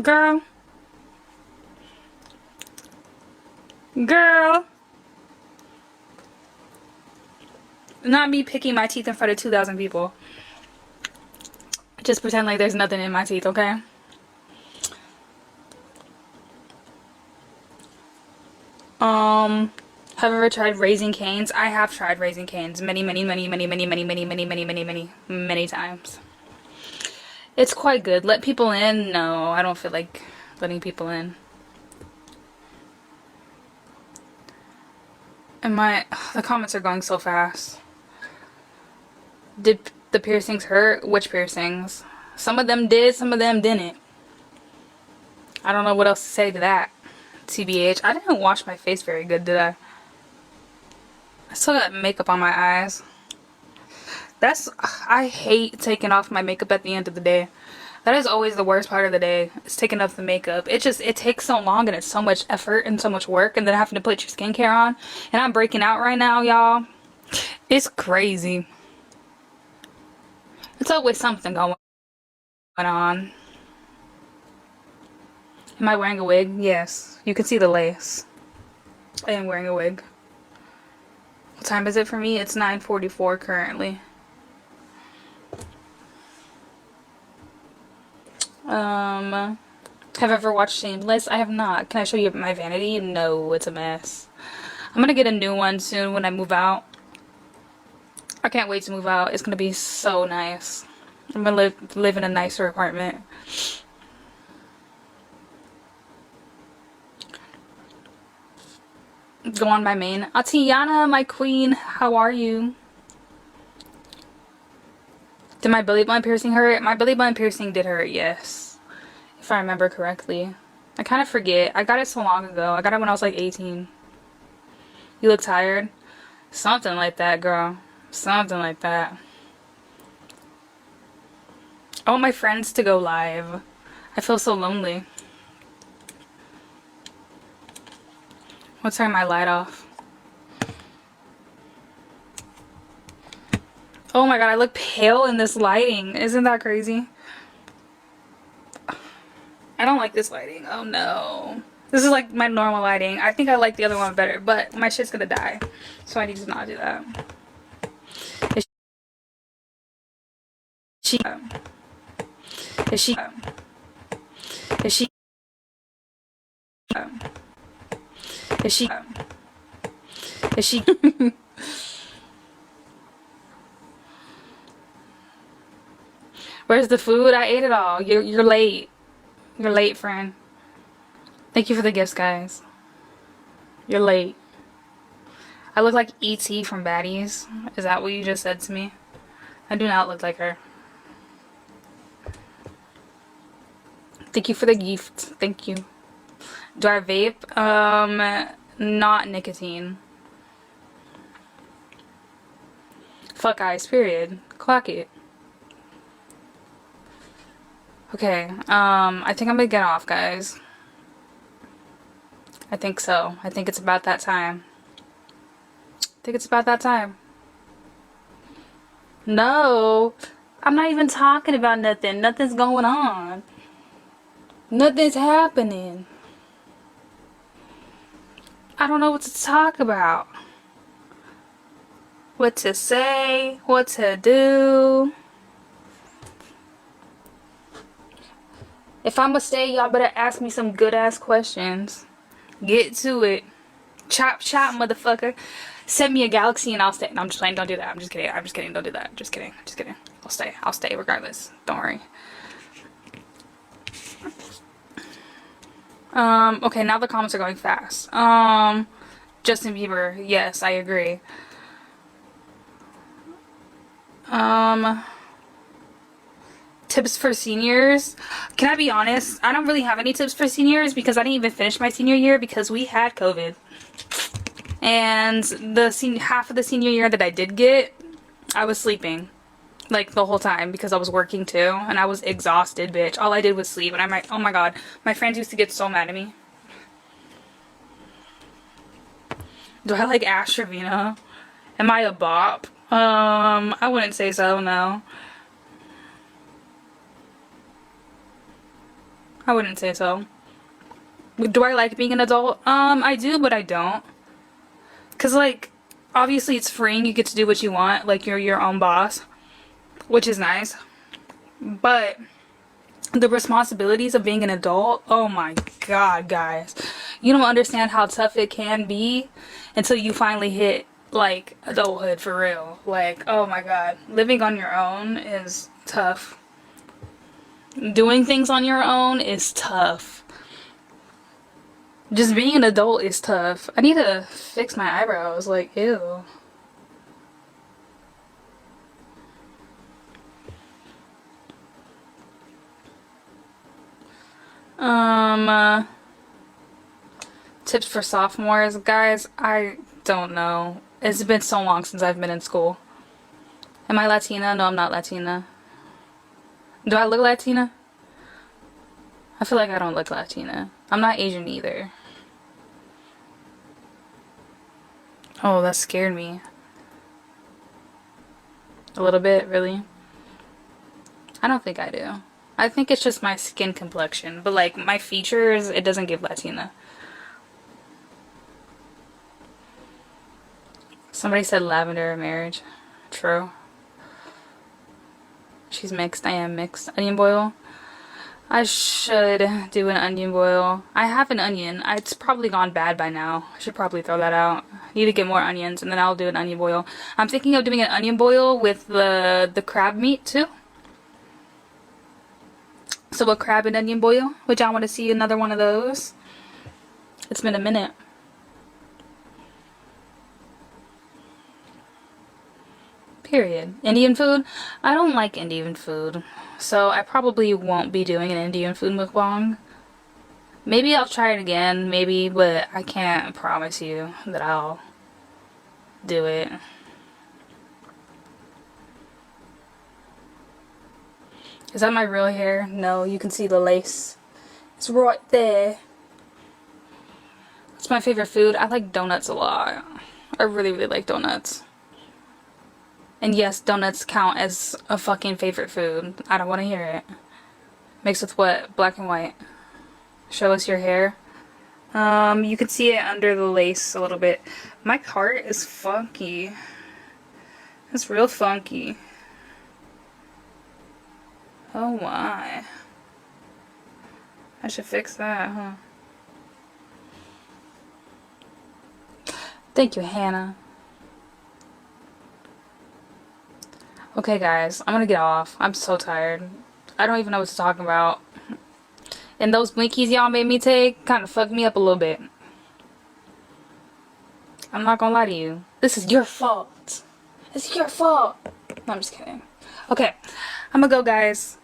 Girl. Girl. Not me picking my teeth in front of 2,000 people. Just pretend like there's nothing in my teeth, okay? Have you ever tried Raising Canes? I have tried Raising Canes many times. It's quite good. Let people in? No, I don't feel like letting people in. And the comments are going so fast. Did the piercings hurt? Which piercings? Some of them did, some of them didn't. I don't know what else to say to that. TBH. I didn't wash my face very good, did I? I still got makeup on my eyes. I hate taking off my makeup at the end of the day. That is always the worst part of the day. It's taking off the makeup. It takes so long and it's so much effort and so much work, and then having to put your skincare on. And I'm breaking out right now, y'all. It's crazy. It's always something going on. Am I wearing a wig? Yes. You can see the lace. I am wearing a wig. What time is it for me? It's 9:44 currently. Have I ever watched Shameless? I have not. Can I show you my vanity? No, it's a mess. I'm gonna get a new one soon when I move out. I can't wait to move out. It's gonna be so nice. I'm gonna live in a nicer apartment. Go on my main. Atiana, my queen, how are you? Did my belly button piercing hurt? My belly button piercing did hurt, yes. If I remember correctly. I kind of forget. I got it so long ago. I got it when I was like 18. You look tired? Something like that, girl. Something like that. I want my friends to go live. I feel so lonely. Let's turn my light off. Oh my god, I look pale in this lighting. Isn't that crazy? I don't like this lighting. Oh no. This is like my normal lighting. I think I like the other one better, but my shit's gonna die. So I need to not do that. Is she... Is she... Is she... Is she... Is she... Where's the food? I ate it all. You're late. You're late, friend. Thank you for the gifts, guys. You're late. I look like E.T. from Baddies. Is that what you just said to me? I do not look like her. Thank you for the gift. Thank you. Do I vape? Not nicotine. Fuck ice, period. Clock it. Okay, I think I'm gonna get off, guys. I think so. I think it's about that time. I think it's about that time. No, I'm not even talking about nothing. Nothing's going on. Nothing's happening. I don't know what to talk about. What to say, what to do. If I'ma stay, y'all better ask me some good ass questions. Get to it. Chop chop, motherfucker. Send me a galaxy and I'll stay. No, I'm just playing. Don't do that. I'm just kidding. I'm just kidding. Don't do that. Just kidding. Just kidding. I'll stay. I'll stay regardless. Don't worry. Okay, now the comments are going fast. Justin Bieber. Yes, I agree. Tips for seniors. Can I be honest? I don't really have any tips for seniors because I didn't even finish my senior year because we had COVID. And half of the senior year that I did get, I was sleeping. Like the whole time because I was working too. And I was exhausted, bitch. All I did was sleep. And oh my god. My friends used to get so mad at me. Do I like Ash Trevino? Am I a bop? I wouldn't say so, no. I wouldn't say so. Do I like being an adult? I do, but I don't. Cause like, obviously it's freeing. You get to do what you want. Like, you're your own boss, which is nice. But the responsibilities of being an adult, oh my god, guys. You don't understand how tough it can be until you finally hit, like, adulthood for real. Like, oh my god. Living on your own is tough. Doing things on your own is tough. Just being an adult is tough. I need to fix my eyebrows. Like, ew. Tips for sophomores. Guys, I don't know. It's been so long since I've been in school. Am I Latina? No, I'm not Latina. Do I look Latina? I feel like I don't look Latina. I'm not Asian either. Oh, that scared me. A little bit, really? I don't think I do. I think it's just my skin complexion. But like, my features, it doesn't give Latina. Somebody said lavender marriage. True. She's mixed. I am mixed. Onion boil. I should do an onion boil. I have an onion. It's probably gone bad by now. I should probably throw that out. Need to get more onions and then I'll do an onion boil. I'm thinking of doing an onion boil with the crab meat too. So a crab and onion boil. Would y'all want to see another one of those? It's been a minute. Period. Indian food? I don't like Indian food. So I probably won't be doing an Indian food mukbang. Maybe I'll try it again, maybe, but I can't promise you that I'll do it. Is that my real hair? No, you can see the lace. It's right there. What's my favorite food? I like donuts a lot. I really, really like donuts. And yes, donuts count as a fucking favorite food. I don't want to hear it. Mixed with what? Black and white. Show us your hair. You can see it under the lace a little bit. My heart is funky. It's real funky. Oh my. I should fix that, huh? Thank you, Hannah. Okay, guys, I'm gonna get off. I'm so tired. I don't even know what to talk about. And those blinkies y'all made me take kind of fucked me up a little bit. I'm not gonna lie to you. This is your fault. It's your fault. No, I'm just kidding. Okay, I'm gonna go, guys.